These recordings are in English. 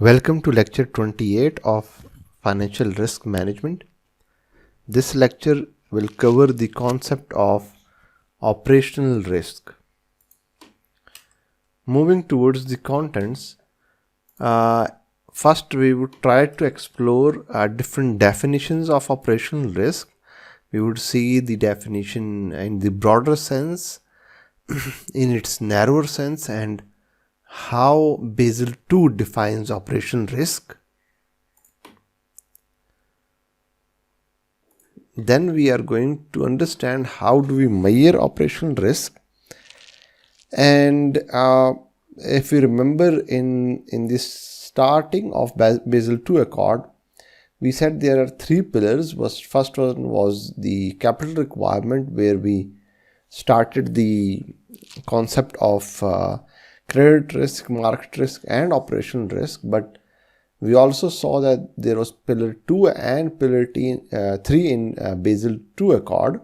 Welcome to lecture 28 of Financial Risk Management. This lecture will cover the concept of operational risk. Moving towards the contents, first we would try to explore different definitions of operational risk. We would see the definition in the broader sense, in its narrower sense, and how Basel II defines operational risk. Then we are going to understand how do we measure operational risk. And if you remember in the starting of Basel II Accord, we said there are three pillars. First one was the capital requirement, where we started the concept of credit risk, market risk, and operational risk. But we also saw that there was pillar 2 and pillar 3 in Basel II Accord,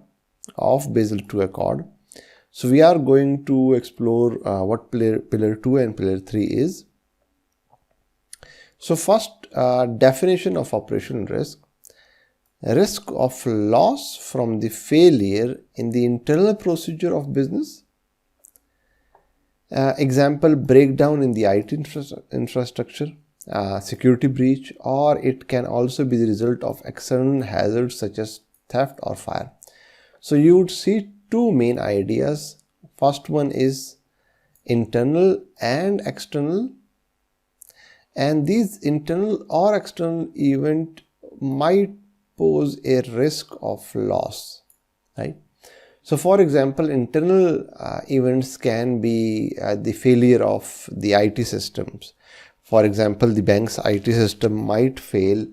So we are going to explore what pillar 2 and pillar 3 is. So first, definition of operational risk. Risk of loss from the failure in the internal procedure of business. Example, breakdown in the IT infrastructure, security breach, or it can also be the result of external hazards such as theft or fire. So you would see two main ideas. First one is internal and external, and these internal or external event might pose a risk of loss, right? So for example, internal events can be the failure of the IT systems. For example, the bank's IT system might fail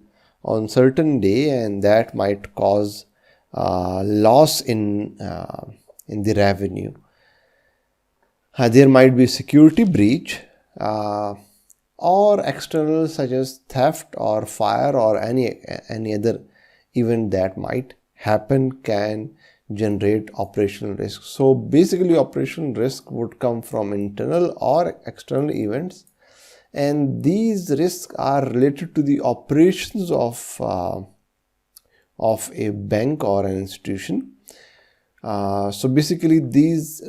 on certain day, and that might cause loss in the revenue. There might be security breach or external such as theft or fire or any other event that might happen can generate operational risk. So basically, operational risk would come from internal or external events, and these risks are related to the operations of a bank or an institution. So basically, these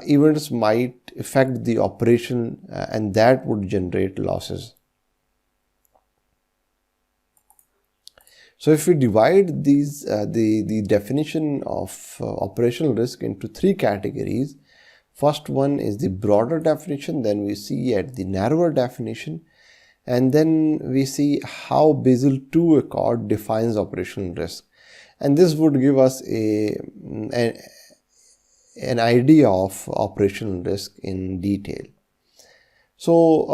events might affect the operation, and that would generate losses. So if we divide these the definition of operational risk into three categories, first one is the broader definition, then we see at the narrower definition, and then we see how Basel II Accord defines operational risk. And this would give us an idea of operational risk in detail. So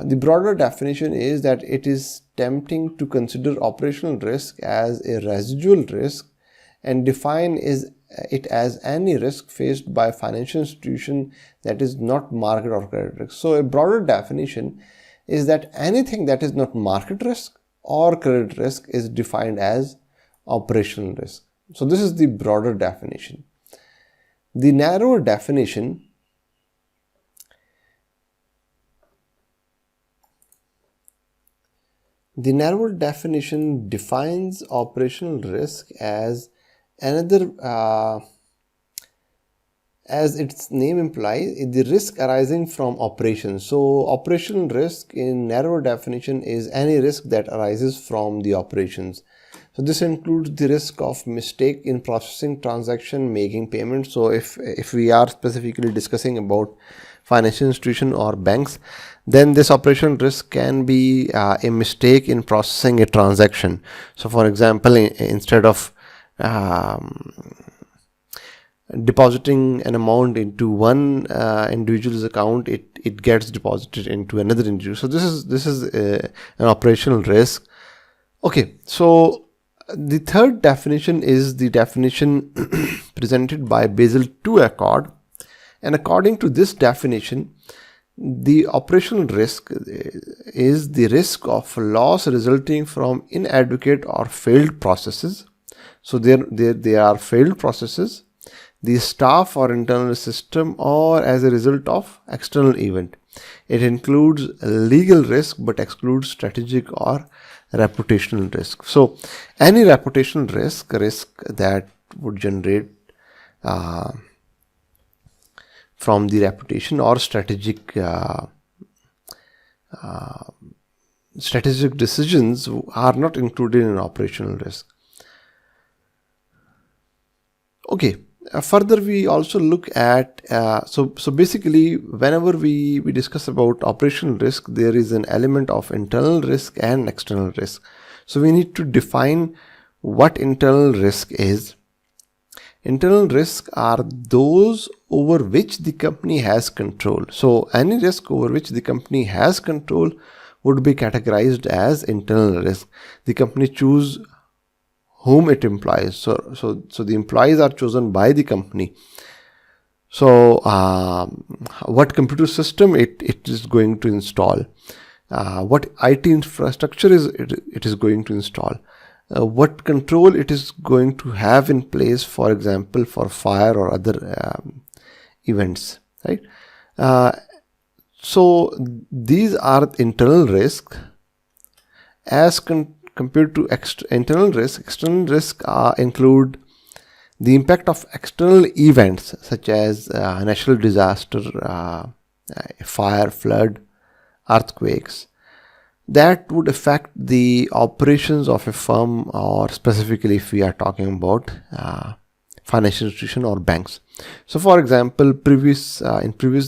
the broader definition is that it is tempting to consider operational risk as a residual risk and define it as any risk faced by a financial institution that is not market or credit risk. So a broader definition is that anything that is not market risk or credit risk is defined as operational risk. So this is the broader definition. The narrower definition defines operational risk as another, as its name implies, the risk arising from operations. So operational risk in narrower definition is any risk that arises from the operations. So this includes the risk of mistake in processing transaction, making payments. So if we are specifically discussing about financial institution or banks, then this operational risk can be a mistake in processing a transaction. So for example, instead of depositing an amount into one individual's account, it gets deposited into another individual. So this is an operational risk. Okay, so the third definition is the definition presented by Basel II Accord, and according to this definition, the operational risk is the risk of loss resulting from inadequate or failed processes. So there are failed processes, the staff or internal system, or as a result of external event. It includes legal risk but excludes strategic or reputational risk. So any reputational risk that would generate from the reputation, or strategic decisions are not included in operational risk. Okay. Further, we also look at so basically whenever we discuss about operational risk, there is an element of internal risk and external risk. So we need to define what internal risk is. Internal risks are those over which the company has control. So any risk over which the company has control would be categorized as internal risk. The company choose whom it employs. So the employees are chosen by the company. So what computer system it is going to install, what IT infrastructure it is going to install, what control it is going to have in place, for example, for fire or other events, right? So these are internal risks. As compared to internal risk, external risk include the impact of external events such as natural disaster, fire, flood, earthquakes, that would affect the operations of a firm, or specifically if we are talking about financial institution or banks. So for example, in previous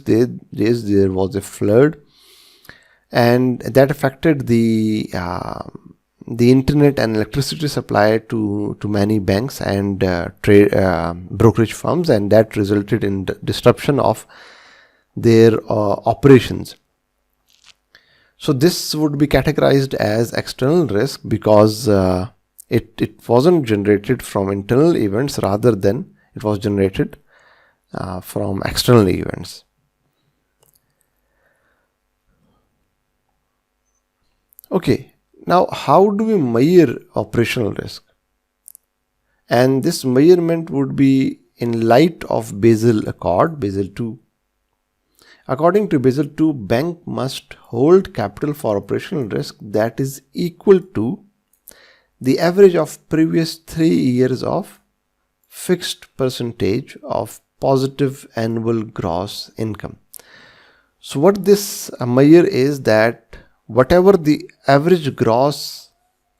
days there was a flood, and that affected the internet and electricity supply to many banks and brokerage firms, and that resulted in disruption of their operations. So this would be categorized as external risk because it wasn't generated from internal events, rather than it was generated from external events. Okay, now how do we measure operational risk? And this measurement would be in light of Basel Accord, Basel II. According to Basel II, bank must hold capital for operational risk that is equal to the average of previous 3 years of fixed percentage of positive annual gross income. So what this measure is that whatever the average gross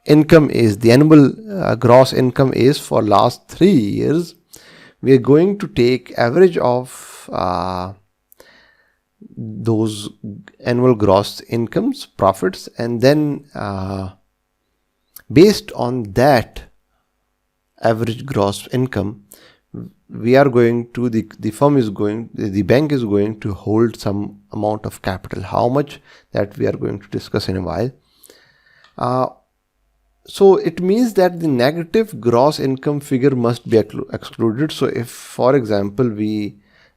income is, the annual gross income is for last 3 years, we are going to take average of those annual gross incomes, profits, and then based on that average gross income, we are going to the bank is going to hold some amount of capital. How much, that we are going to discuss in a while. So it means that the negative gross income figure must be excluded. So if, for example, the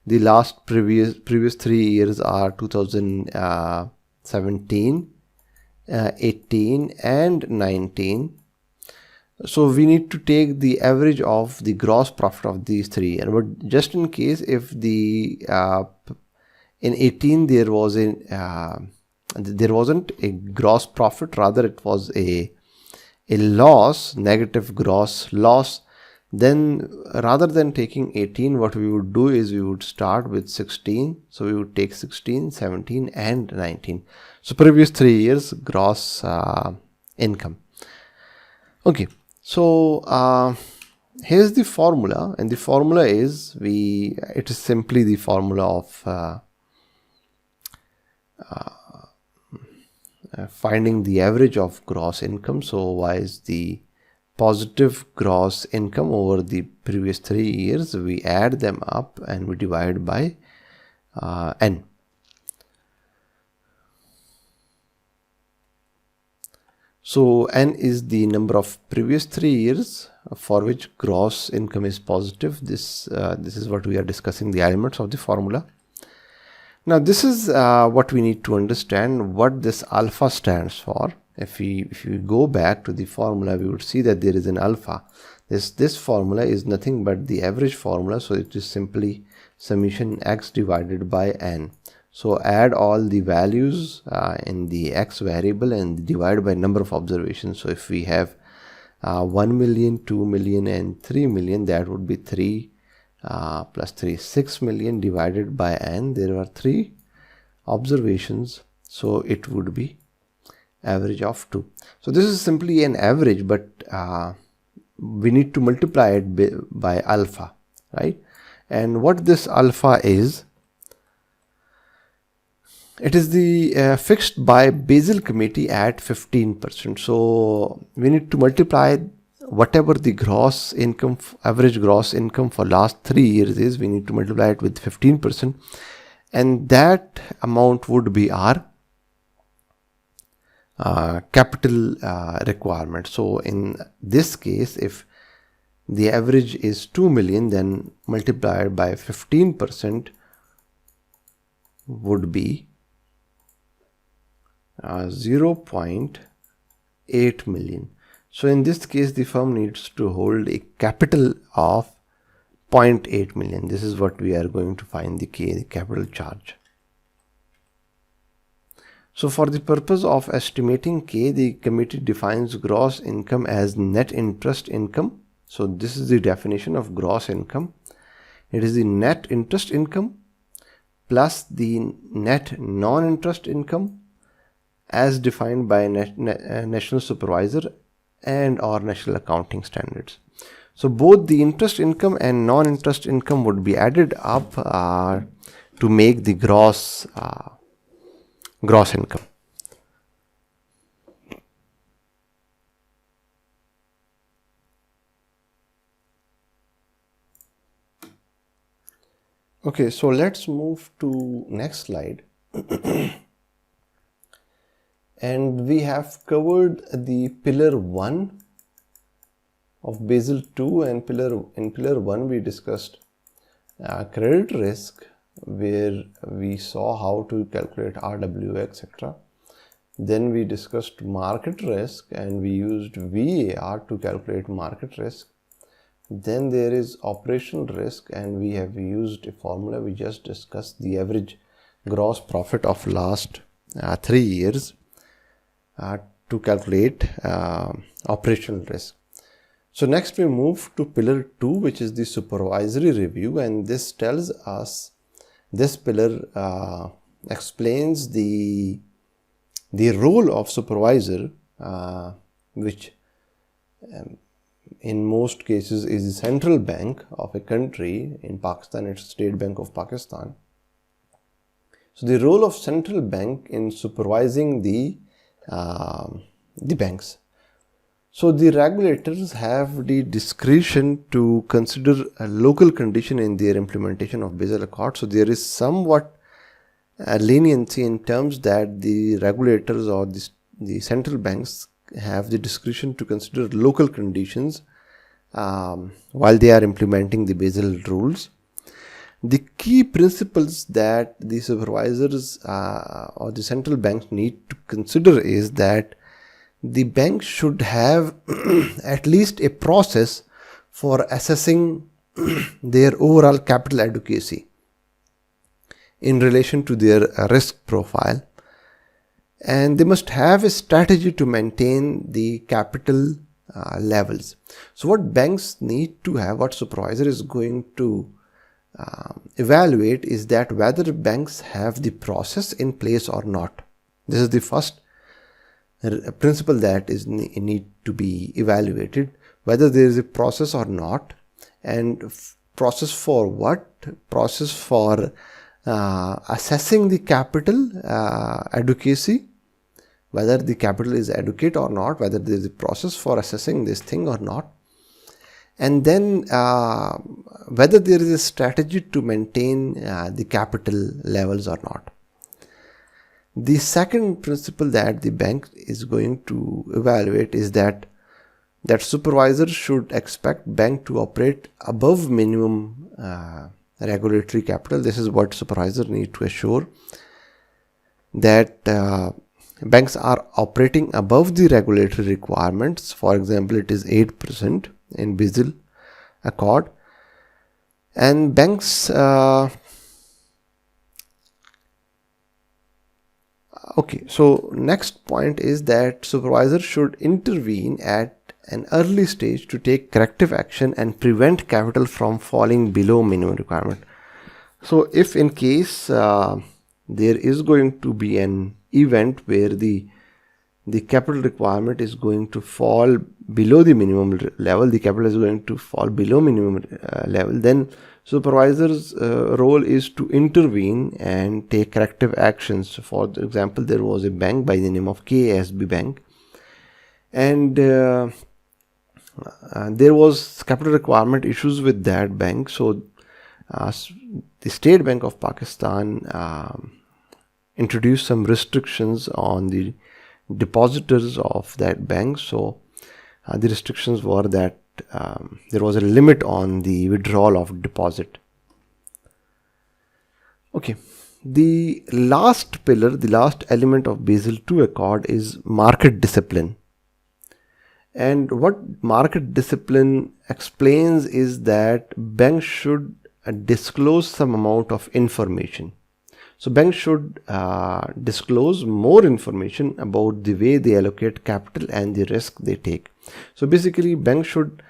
last previous 3 years are 2017, 18 and 19. So we need to take the average of the gross profit of these 3 years. But just in case if the in 18 there wasn't a gross profit, rather it was a loss, negative gross loss, then rather than taking 18, what we would do is we would start with 16. So we would take 16, 17 and 19. So previous 3 years gross income. Okay. So here's the formula, and the formula is it is simply the formula of finding the average of gross income. So y is the positive gross income over the previous 3 years. We add them up and we divide by n. So n is the number of previous 3 years for which gross income is positive. This is what we are discussing, the elements of the formula. Now this is what we need to understand, what this alpha stands for. If we go back to the formula, we would see that there is an alpha. This formula is nothing but the average formula, so it is simply summation x divided by n. So add all the values in the x variable and divide by number of observations. So if we have 1 million, 2 million and 3 million, that would be 3 plus 3, 6 million divided by n. There are 3 observations, so it would be average of 2. So this is simply an average, but we need to multiply it by alpha, right? And what this alpha is, it is the fixed by Basel committee at 15%. So we need to multiply whatever the gross income, average gross income for last 3 years is, we need to multiply it with 15%, and that amount would be our capital requirement. So in this case, if the average is 2 million, then multiplied by 15% would be 0.8 million. So in this case, the firm needs to hold a capital of 0.8 million. This is what we are going to find the K, the capital charge. So for the purpose of estimating K, the committee defines gross income as net interest income. So this is the definition of gross income. It is the net interest income plus the net non-interest income as defined by National Supervisor and or National Accounting Standards. So both the interest income and non-interest income would be added up to make the gross income. Okay, so let's move to next slide. And we have covered the pillar 1 of Basel 2, and in pillar 1 we discussed credit risk, where we saw how to calculate RWA, etc. Then we discussed market risk and we used VAR to calculate market risk. Then there is operational risk, and we have used a formula we just discussed, the average gross profit of last 3 years to calculate operational risk. So next we move to pillar 2, which is the supervisory review, and this tells us, this pillar explains the role of supervisor, which in most cases is the central bank of a country. In Pakistan, it's State Bank of Pakistan. So the role of central bank in supervising the banks. So the regulators have the discretion to consider a local condition in their implementation of Basel Accord. So there is somewhat leniency in terms that the regulators or the central banks have the discretion to consider local conditions while they are implementing the Basel rules. The key principles that the supervisors or the central banks need to consider is that the bank should have at least a process for assessing their overall capital adequacy in relation to their risk profile, and they must have a strategy to maintain the capital levels. So what banks need to have, what supervisor is going to evaluate, is that whether banks have the process in place or not. This is the first principle that is need to be evaluated, whether there is a process or not, and process for what? Process for assessing the capital adequacy, whether the capital is adequate or not, whether there is a process for assessing this thing or not, and then whether there is a strategy to maintain the capital levels or not. The second principle that the bank is going to evaluate is that supervisors should expect bank to operate above minimum regulatory capital. This is what supervisors need to assure, that banks are operating above the regulatory requirements. For example, it is 8% in Basel Accord, and banks Okay, so next point is that supervisor should intervene at an early stage to take corrective action and prevent capital from falling below minimum requirement. So if in case there is going to be an event where the capital requirement is going to fall below the minimum level, the capital is going to fall below minimum level, then supervisor's role is to intervene and take corrective actions. For example, there was a bank by the name of KSB Bank, and there was capital requirement issues with that bank. So the State Bank of Pakistan introduced some restrictions on the depositors of that bank. So the restrictions were that there was a limit on the withdrawal of deposit. Okay, the last pillar, the last element of Basel II Accord is market discipline. And what market discipline explains is that banks should disclose some amount of information. So banks should disclose more information about the way they allocate capital and the risk they take. So basically, banks should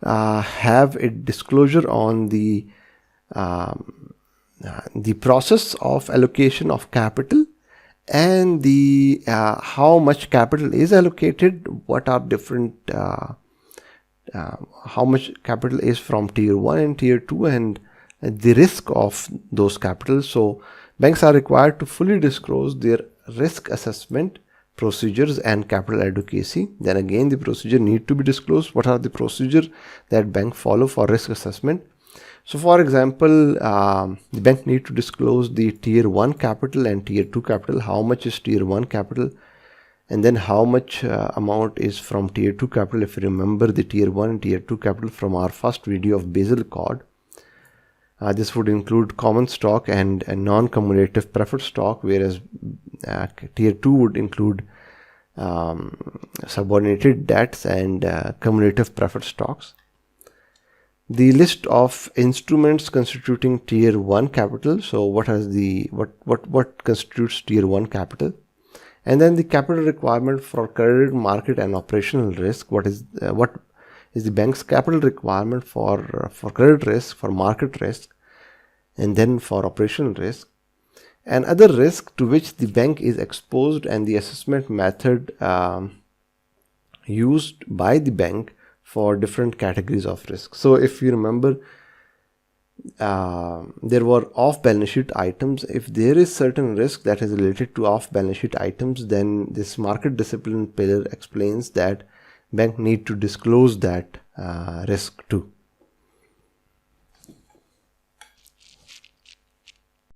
have a disclosure on the process of allocation of capital and the how much capital is allocated, what are different how much capital is from tier 1 and tier 2, and the risk of those capitals. So banks are required to fully disclose their risk assessment procedures and capital adequacy. Then again, the procedure need to be disclosed. What are the procedures that bank follow for risk assessment? So for example, the bank need to disclose the tier 1 capital and tier 2 capital, how much is tier 1 capital, and then how much amount is from tier 2 capital. If you remember the tier 1 and tier 2 capital from our first video of Basel Accord, this would include common stock and non-cumulative preferred stock, whereas tier 2 would include subordinated debts and cumulative preferred stocks. The list of instruments constituting tier 1 capital. So what constitutes tier 1 capital? And then the capital requirement for credit, market and operational risk. What is the bank's capital requirement for credit risk, for market risk, and then for operational risk, and other risk to which the bank is exposed, and the assessment method used by the bank for different categories of risk. So if you remember, there were off-balance sheet items. If there is certain risk that is related to off-balance sheet items, then this market discipline pillar explains that bank need to disclose that risk too.